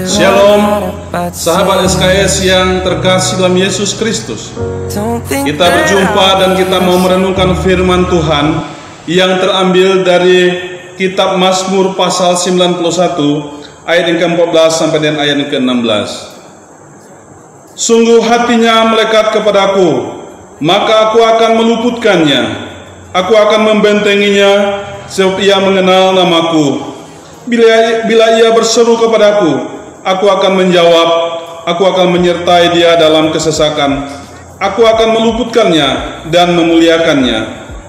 Shalom, sahabat SKS yang terkasih dalam Yesus Kristus. Kita berjumpa dan kita mau merenungkan firman Tuhan yang terambil dari kitab Mazmur pasal 91 ayat yang ke-14 sampai dengan ayat yang ke-16. Sungguh hatinya melekat kepadaku, maka aku akan meluputkannya. Aku akan membentenginya sebab ia mengenal namaku. Bila ia berseru kepadaku, aku akan menjawab. Aku akan menyertai dia dalam kesesakan. Aku akan meluputkannya dan memuliakannya.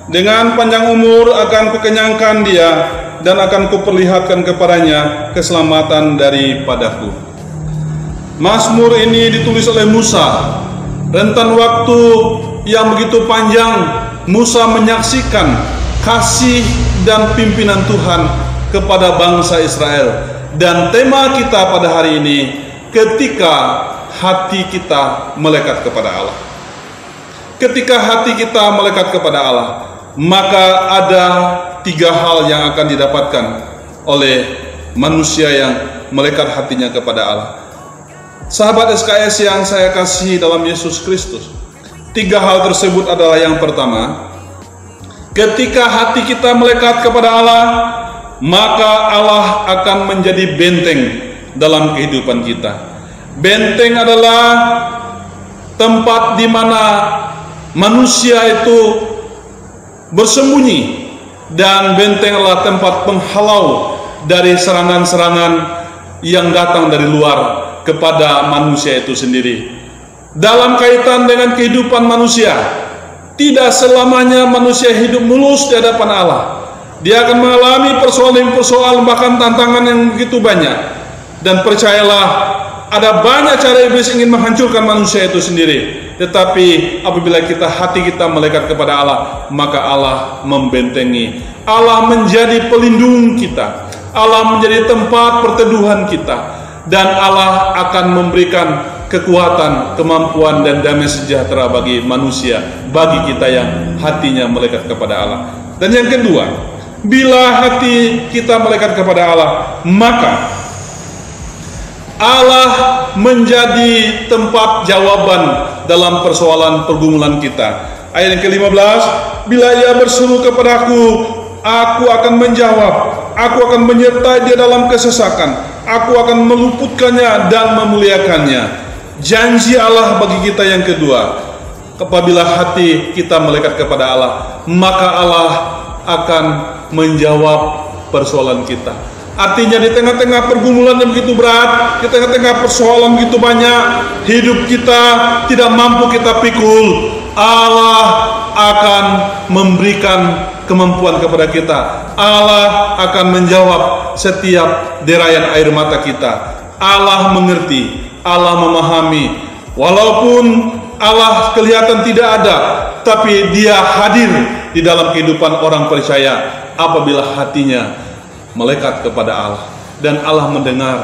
Dengan panjang umur akan kukenyangkan dia, dan akan kuperlihatkan kepadanya keselamatan daripadaku. Mazmur ini ditulis oleh Musa. Rentan waktu yang begitu panjang Musa menyaksikan kasih dan pimpinan Tuhan kepada bangsa Israel. Dan tema kita pada hari ini, ketika hati kita melekat kepada Allah. Ketika hati kita melekat kepada Allah, maka ada 3 hal yang akan didapatkan oleh manusia yang melekat hatinya kepada Allah. Sahabat SKS yang saya kasihi dalam Yesus Kristus, 3 hal tersebut adalah: yang pertama, ketika hati kita melekat kepada Allah, maka Allah akan menjadi benteng dalam kehidupan kita. Benteng adalah tempat di mana manusia itu bersembunyi, dan benteng adalah tempat penghalau dari serangan-serangan yang datang dari luar kepada manusia itu sendiri. Dalam kaitan dengan kehidupan manusia, tidak selamanya manusia hidup mulus di hadapan Allah. Dia akan mengalami persoalan-persoalan, bahkan tantangan yang begitu banyak. Dan percayalah, ada banyak cara iblis ingin menghancurkan manusia itu sendiri. Tetapi apabila hati kita melekat kepada Allah, maka Allah membentengi. Allah menjadi pelindung kita. Allah menjadi tempat perteduhan kita. Dan Allah akan memberikan kekuatan, kemampuan, dan damai sejahtera bagi manusia, bagi kita yang hatinya melekat kepada Allah. Dan yang kedua, bila hati kita melekat kepada Allah, maka Allah menjadi tempat jawaban dalam persoalan pergumulan kita. Ayat yang ke-15, bila ia berseru kepadaku, aku akan menjawab. Aku akan menyertai dia dalam kesesakan. Aku akan meluputkannya dan memuliakannya. Janji Allah bagi kita yang kedua, apabila hati kita melekat kepada Allah, maka Allah akan menjawab persoalan kita. Artinya di tengah-tengah pergumulan yang begitu berat, di tengah-tengah persoalan begitu banyak, hidup kita tidak mampu kita pikul, Allah akan memberikan kemampuan kepada kita. Allah akan menjawab setiap derayan air mata kita. Allah mengerti, Allah memahami. Walaupun Allah kelihatan tidak ada, tapi Dia hadir di dalam kehidupan orang percaya apabila hatinya melekat kepada Allah, dan Allah mendengar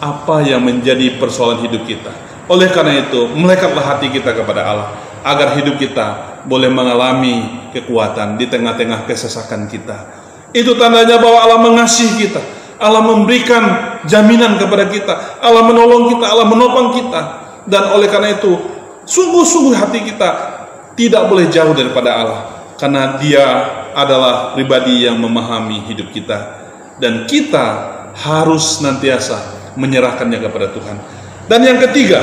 apa yang menjadi persoalan hidup kita. Oleh karena itu, melekatlah hati kita kepada Allah, agar hidup kita boleh mengalami kekuatan di tengah-tengah kesesakan kita. Itu tandanya bahwa Allah mengasihi kita, Allah memberikan jaminan kepada kita, Allah menolong kita, Allah menopang kita. Dan oleh karena itu, sungguh-sungguh hati kita tidak boleh jauh daripada Allah, karena Dia adalah pribadi yang memahami hidup kita, dan kita harus senantiasa menyerahkannya kepada Tuhan. Dan yang ketiga,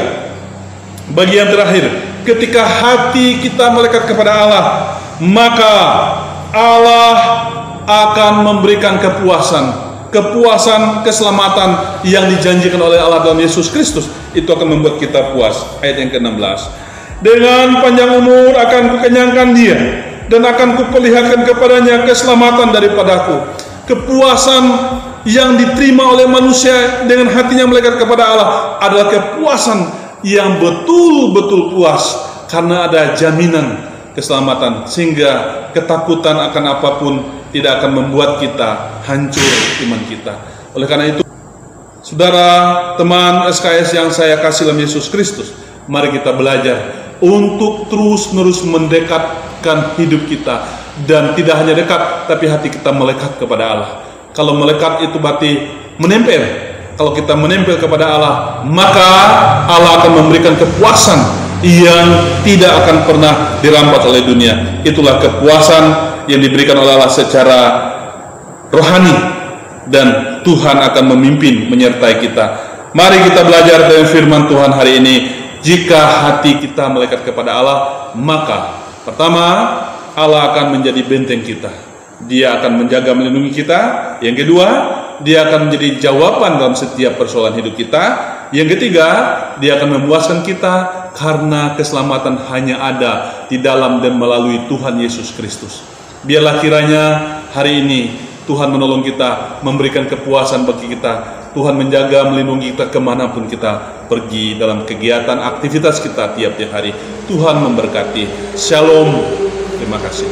bagian terakhir, ketika hati kita melekat kepada Allah, maka Allah akan memberikan kepuasan, keselamatan yang dijanjikan oleh Allah dalam Yesus Kristus. Itu akan membuat kita puas. Ayat yang ke-16, dengan panjang umur akan kukenyangkan dia, dan akan kuperlihatkan kepadanya keselamatan daripadaku. Kepuasan yang diterima oleh manusia dengan hatinya melekat kepada Allah adalah kepuasan yang betul-betul puas, karena ada jaminan keselamatan, sehingga ketakutan akan apapun tidak akan membuat kita hancur iman kita. Oleh karena itu, saudara, teman SKS yang saya kasih dalam Yesus Kristus, mari kita belajar untuk terus-menerus mendekatkan hidup kita, dan tidak hanya dekat, tapi hati kita melekat kepada Allah. Kalau melekat itu berarti menempel, kalau kita menempel kepada Allah, maka Allah akan memberikan kepuasan yang tidak akan pernah dirampas oleh dunia. Itulah kepuasan yang diberikan oleh Allah secara rohani, dan Tuhan akan memimpin menyertai kita. Mari kita belajar dari firman Tuhan hari ini. Jika hati kita melekat kepada Allah, maka pertama, Allah akan menjadi benteng kita. Dia akan menjaga melindungi kita. Yang kedua, Dia akan menjadi jawaban dalam setiap persoalan hidup kita. Yang ketiga, Dia akan memuaskan kita karena keselamatan hanya ada di dalam dan melalui Tuhan Yesus Kristus. Biarlah kiranya hari ini Tuhan menolong kita, memberikan kepuasan bagi kita. Tuhan menjaga, melindungi kita kemanapun kita pergi dalam kegiatan, aktivitas kita tiap-tiap hari. Tuhan memberkati. Shalom. Terima kasih.